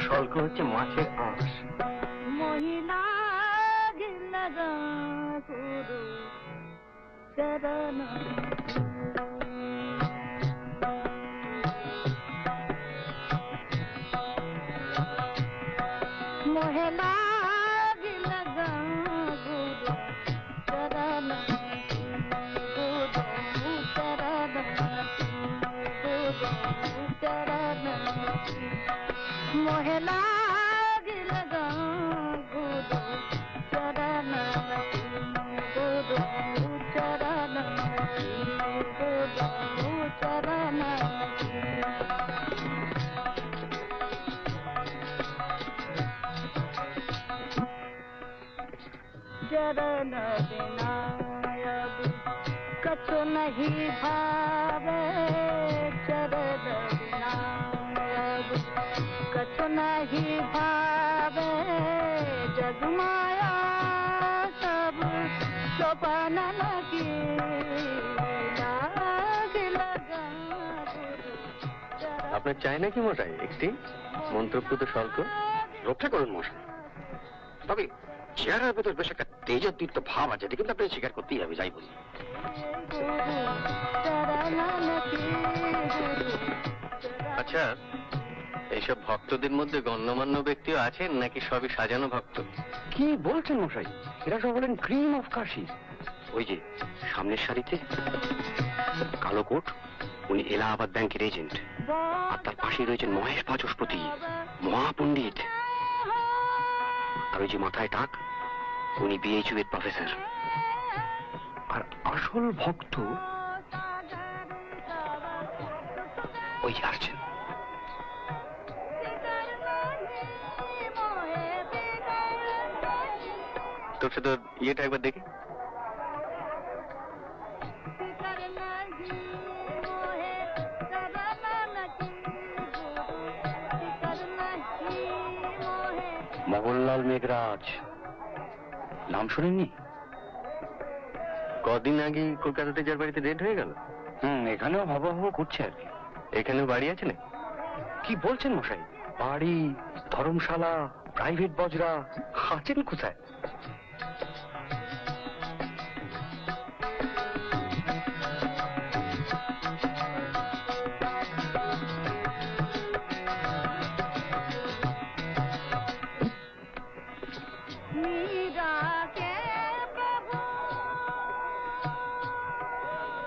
স্বর্গ হচ্ছে মাছের আঁশ। মহিলা চরণ মহিলা मोहला गिलगा गुरु चरण गुरु चरण गुरु चरण चरण बिना कछु नहीं भावे चरण बिना कछु नहीं भावे जगमाया सब सोपान लगी लगा। আপনার চাই নাকি মশাই একটি মন্ত্রপুত স্বর্গ? রক্ষা করুন মশাই, তবে চেহারার ভেতর বেশ একটা তেজোদ্দীপ্ত ভাব আছে, কিন্তু আপনি স্বীকার করতেই হবে, যাই বলি। আচ্ছা, এইসব ভক্তদের মধ্যে গণ্যমান্য ব্যক্তিও আছেন নাকি সবই সাজানো ভক্ত? কি বলছেন মশাই, এরা সব হলেন ক্রিম অফ কাশী। ওই যে সামনের সারিতে কালো কোট, উনি এলাহাবাদ ব্যাংকের এজেন্ট, আর তার পাশে রয়েছেন মহেশ বাচস্পতি, মহাপণ্ডিত। আর ওই যে মাথায় টাক, উনি বিএইচইউ এর প্রফেসর। আর আসল ভক্ত ওই যে আসছেন। তোর সাথে ইয়েটা একবার দেখি। মোহনলাল মেঘরাজ, নাম শুনেননি? কদিন আগে কলকাতাতে যার বাড়িতে ডেট হয়ে গেল। এখানেও ভাবাভাব করছে আর কি। এখানেও বাড়ি আছে না? কি বলছেন মশাই, বাড়ি, ধর্মশালা, প্রাইভেট বজরা, আছেন কোথায়?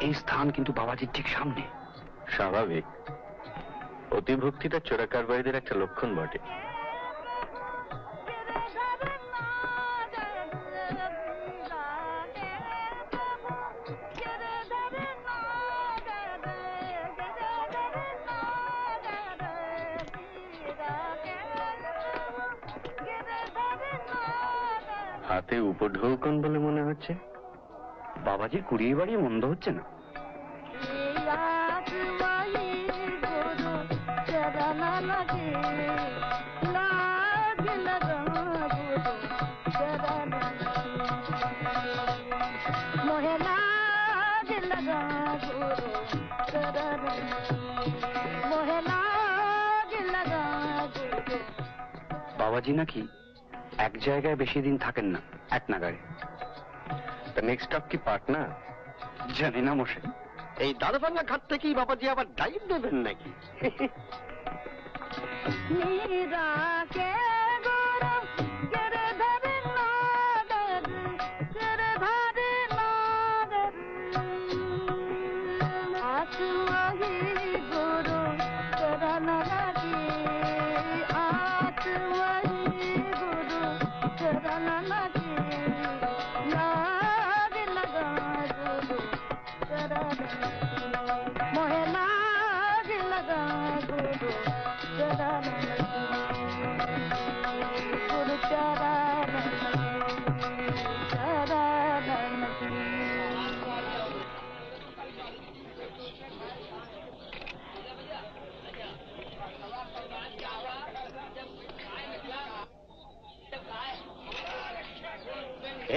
এই স্থান কিন্তু বাবাজির ঠিক সামনে। স্বাভাবিক, অতিভক্তিটা চোরাকারবারীদের একটা লক্ষণ বটে। হাতে উপঢৌকন বলে মনে হচ্ছে। বাবাজির কুড়িয়ে বাড়িয়ে মন্দ হচ্ছে না। বাবাজি নাকি এক জায়গায় বেশি দিন থাকেন না, এক নাগারে। নেক্সট স্টপ কি পাটনা? জানি না মশাই। এই দারুভাঙ্গা ঘাট থেকেই বাবাজি আবার ডাইভ দেবেন নাকি?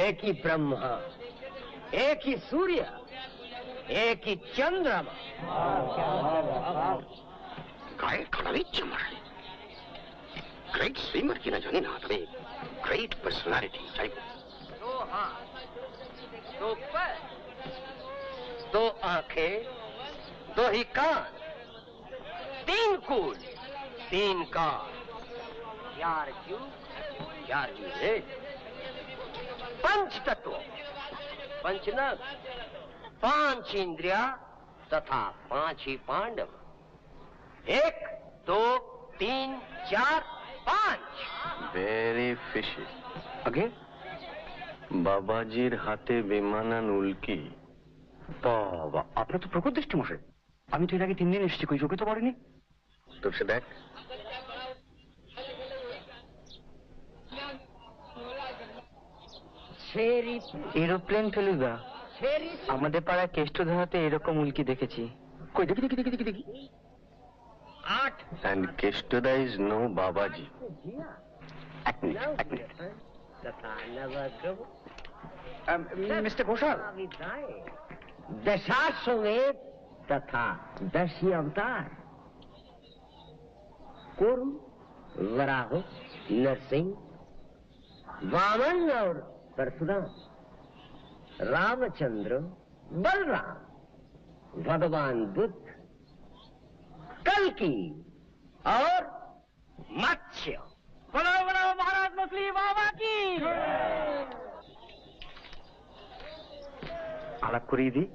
एक ही ब्रह्मा, एक ही सूर्य, एक ही चंद्रमा গায়ের কাটা দিচ্ছে আমার গ্রেট সুইমার কিনা জানি না তবে গ্রেট পার্সোনালিটি চাই दो हाथ दो पैर दो आंखें दो ही कान तीन कूल तीन कान यार क्यों यार रे पंच तत्व पंचनग पांच इंद्रिया तथा पांच ही पांडव एक दो तीन चार पांच ভেরি ফিশি। आगे বাবাজির হাতে বেমানান উল্কি। বাবা আপনার তো প্রকট দৃষ্টি মশাই আমি তো এর আগে 3 দিন এসেছি কই চোখে তো পড়েনি তো সে দেখ এরোপ্লেন ফেলুদা আমাদের পাড়ায় কেষ্ট ধরাতে এরকম উল্কি দেখেছি। কই দেখি দেখি দেখি দেখি দেখি 8 and Keshtoda is no Babaji. এক মিনিট মিস্টার ঘোষাল दशाश्वमेध तथा 10 ही अवतार कूर्म वराह नरसिंह वामन और परशुराम रामचंद्र बलराम भगवान बुद्ध कल्कि और मत्स्य बोलो बोलो महाराज मछली बाबा की আলাপ করিয়ে দিই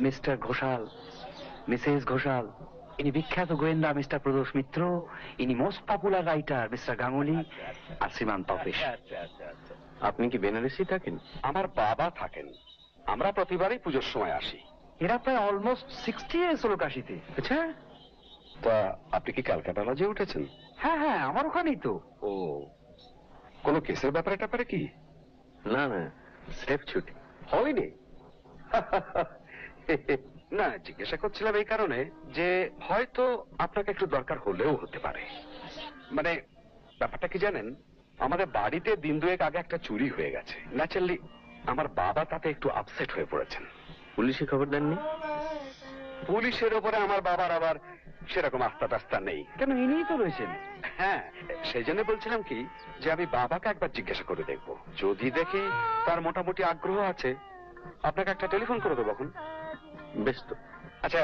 মিস্টার ঘোষাল মিসেস ঘোষাল ইনি বিখ্যাত গোয়েন্দা মিস্টার প্রদোষ মিত্র ইনি most popular writer Mister Ganguly আর শ্রীমান তপেশ আপনি কি বেনারসি থাকেন? আমার বাবা থাকেন আমরা প্রতিবারই পুজোর সময় আসি এরা প্রায় অলমোস্ট 60 ইয়ার্স হলো কাশিতে আচ্ছা, তা আপনি কি ক্যালকাটা লজে উঠেছেন? হ্যাঁ হ্যাঁ আমার ওখানেই তো ও কোনো কেসের ব্যাপারে কি না না, স্রেফ ছুটি। হলিডে না জিজ্ঞাসা করছিলাম এই কারণে যে হয়তো আপনাকে একটু দরকার হলেও হতে পারে মানে ব্যাপারটা কি জানেন আমাদের বাড়িতে দিন দুয়েক আগে একটা চুরি হয়ে গেছে ন্যাচারালি আমার বাবা তাতে একটু আপসেট হয়ে পড়েছেন পুলিশে খবর দেননি? পুলিশের ওপরে আমার বাবার আবার সেরকম আস্থা টাস্থা নেই কেন ইনিই তো রয়েছেন হ্যাঁ সেই জন্য বলছিলাম কি যে আমি বাবাকে একবার জিজ্ঞাসা করে দেখবো যদি দেখি তার মোটামুটি আগ্রহ আছে আপনাকে একটা টেলিফোন করে দেবো এখন বেশ তো। আচ্ছা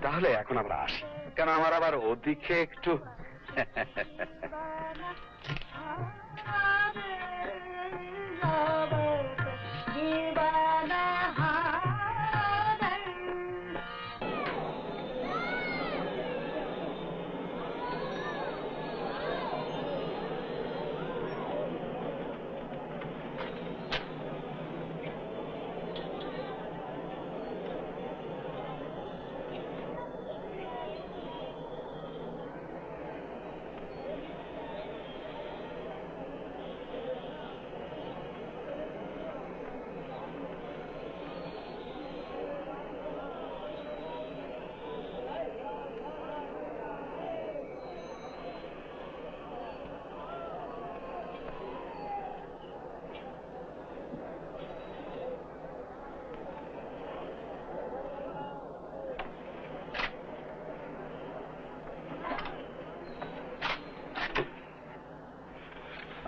তাহলে এখন আমরা আসি কেন আমার আবার ওদিকে একটু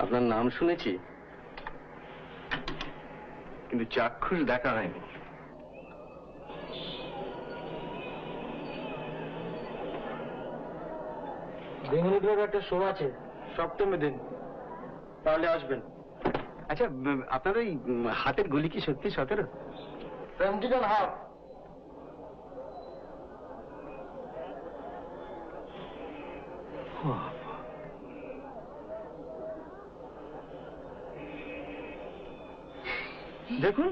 আপনার নাম শুনেছি কিন্তু চাক্ষুষ দেখা হয়নি। বেঙ্গলুরুর একটা শো আছে সপ্তমী দিন, তাহলে আসবেন। আচ্ছা, আপনার ওই হাতের গুলি কি সত্যি 17? 17.5 দেখুন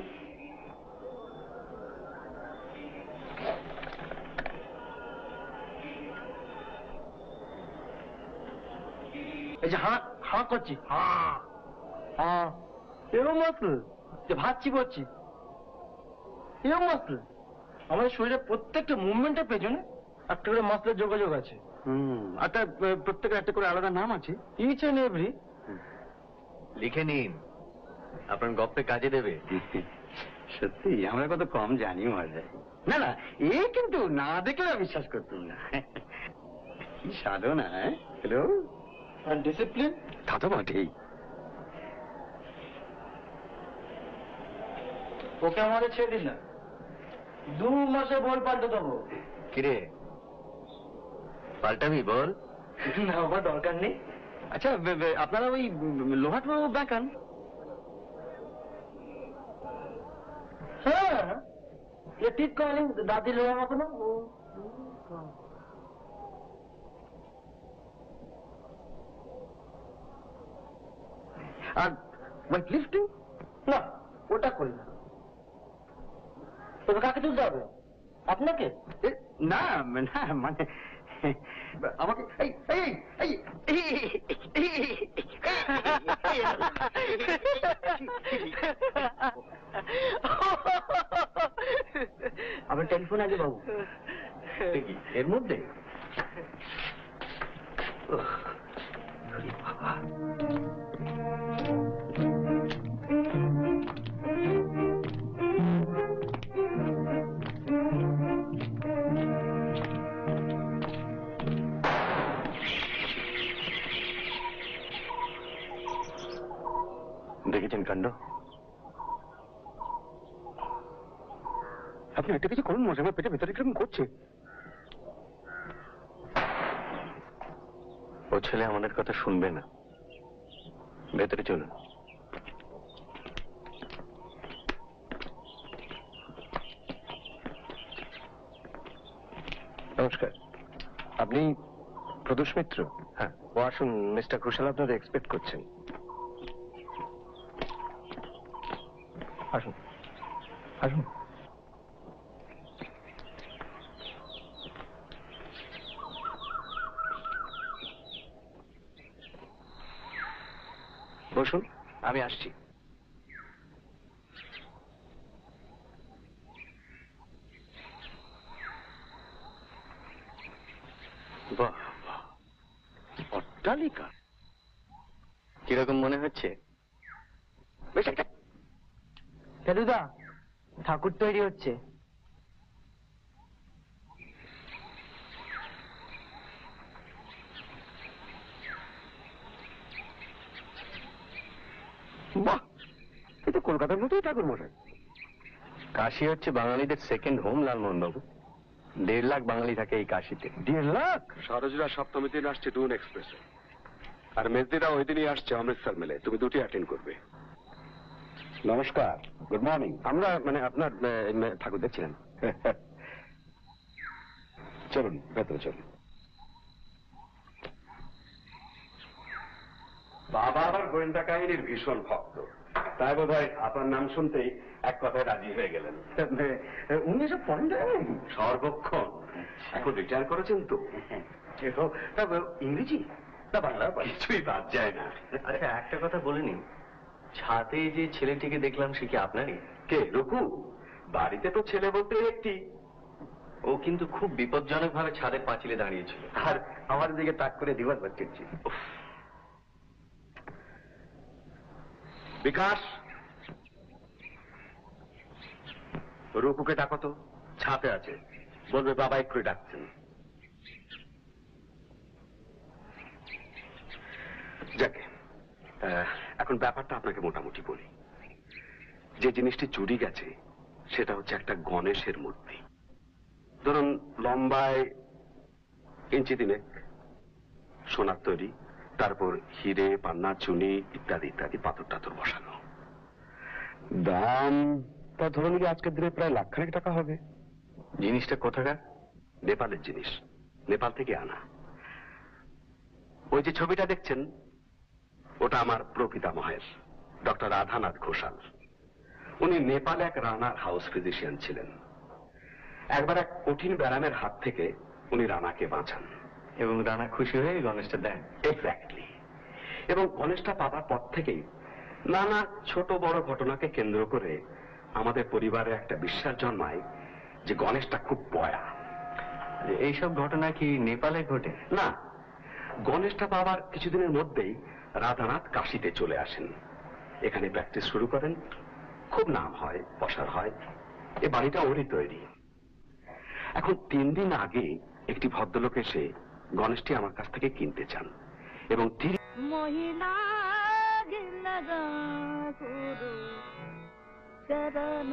এই যে হাঁ হাঁ করছি, এরকম মাত্র যে ভাত চিবোচ্ছি, এরকম মাত্র আমাদের শরীরের প্রত্যেকটা মুভমেন্টের পেছনে একটা করে মাসলের যোগাযোগ আছে। আর তার প্রত্যেকের একটা করে আলাদা নাম আছে, ইচ এন্ড এভরি। লিখে নিন, আপনার গপ্পে কাজে দেবে। সত্যি আমরা কত কম জানি মহারাজ। না না, এ কিন্তু না দেখলে বিশ্বাস করতুম না। কি সাধনা, হ্যালো। আর ডিসিপ্লিন? তা তো বটেই। ওকে আমাদের ছেড়ে দিন না, 2 মাসে বল পাল্টে দেবো। কিরে পাল্টাবি বল? না বাবা, দরকার নেই। আচ্ছা, আপনারা ওই লোহাটো ব্যাকান? হ্যাঁ, ये ठीक कहली, दादी लोहा मत ना। আর ওয়েট লিফটিং? না, ওটা করি না। তবে কাকে তুলতে হবে? আপনাকে? না না, মানে আমাকে এই এই এই আমার টেলিফোন আছে বাবু। এর মধ্যে দেখেছেন কাণ্ড? আপনি একটা কিছু করুন মশাই, আমার পেটে ভেতরে কিরকম করছে। ও ছেলে আমাদের কথা শুনবে না, ভেতরে চলুন। নমস্কার, আপনি প্রদোষ মিত্র? হ্যাঁ। ও আসুন, মিস্টার ঘোষাল আপনাদের এক্সপেক্ট করছেন। আসুন আসুন। বসুন, আমি আসছি। বাহ, অট্টালিকা কিরকম মনে হচ্ছে? বেশ একটা ফেলুদা, ঠাকুর তৈরি হচ্ছে। বাহ, এই তো কলকাতার মতোই ঠাকুর মশাই। কাশি হচ্ছে বাঙালিদের সেকেন্ড হোম, লালমোহন বাবু। 1.5 লাখ বাঙালি থাকে এই কাশিতে। 1.5 লাখ? সরোজরা সপ্তমী দিন আসছে ডুন এক্সপ্রেসে, আর মেজদিরা ওই দিনই আসছে অমৃতসর মেলে। তুমি দুটি অ্যাটেন্ড করবে। নমস্কার, গুড মর্নিং। আমরা মানে আপনার ঠাকুর দেখছিলেন। চলুন ভেতরে চলুন। বাবা আবার গোয়েন্দা কাহিনীর ভীষণ ভক্ত, তাই বোধ হয় আপনার নাম শুনতেই এক কথায় রাজি হয়ে গেলেন। উনি এসব পড়েন নাকি? সর্বক্ষণ। এখন রিটায়ার করেছেন তো। ইংরেজি না বাংলা কিছুই বাদ যায় না। আচ্ছা, একটা কথা বলে নি, ছাদে যে ছেলেটিকে দেখলাম সে কি আপনারই? কে, রঘু? বাড়িতে তো ছেলে বলতে একটি। ও কিন্তু খুব বিপজ্জনক ভাবে ছাদের পাঁচিলে দাঁড়িয়েছিল। আর আমার দিকে তাক করে দিবার বাচ্চাচ্ছি। বিকাশ, রঘুকে ডাকো তো, ছাপে আছে, বলবে বাবা একটু ডাকছেন। যাকে এখন ব্যাপারটা আপনাকে মোটামুটি বলি। যে জিনিসটি চুরি গেছে সেটা হচ্ছে একটা গণেশের মূর্তি। ধরুন লম্বায় 1 ইঞ্চি 3, সোনার তৈরি, তারপর হিরে, পান্না, চুনি ইত্যাদি ইত্যাদি পাথর টাথর বসানো। দাম তা ধরে নিলে আজকের দিনে প্রায় 1 লাখ টাকা হবে। জিনিসটা কোথাকার? নেপালের জিনিস, নেপাল থেকে আনা। ওই যে ছবিটা দেখছেন, ওটা আমার প্রপিতামহের, ডক্টর রাধানাথ ঘোষাল। উনি নেপালে এক রানার হাউস ফিজিশিয়ান ছিলেন। একবার এক কঠিন ব্যারামের হাত থেকে উনি রানাকে বাঁচান এবং রানা খুশি হয়ে গণেশটা দেন। এক্স্যাক্টলি। এবং গণেশটা পাবার পর থেকেই নানা ছোট বড় ঘটনাকে কেন্দ্র করে আমাদের পরিবারে একটা বিশ্বাস জন্মায় যে গণেশটা খুব বয়া। এইসব ঘটনা কি নেপালে ঘটে? না, গণেশটা পাবার কিছুদিনের মধ্যেই রাধানাথ কাশিতে চলে আসেন। এখানে প্র্যাকটিস শুরু করেন, খুব নাম হয়, প্রসার হয়। এ বাড়িটা ওরই তৈরি। এখন 3 দিন আগে একটি ভদ্রলোক এসে গণেশটি আমার কাছ থেকে কিনতে চান এবং তিনি मोहिना गिन लगा गुरु चरण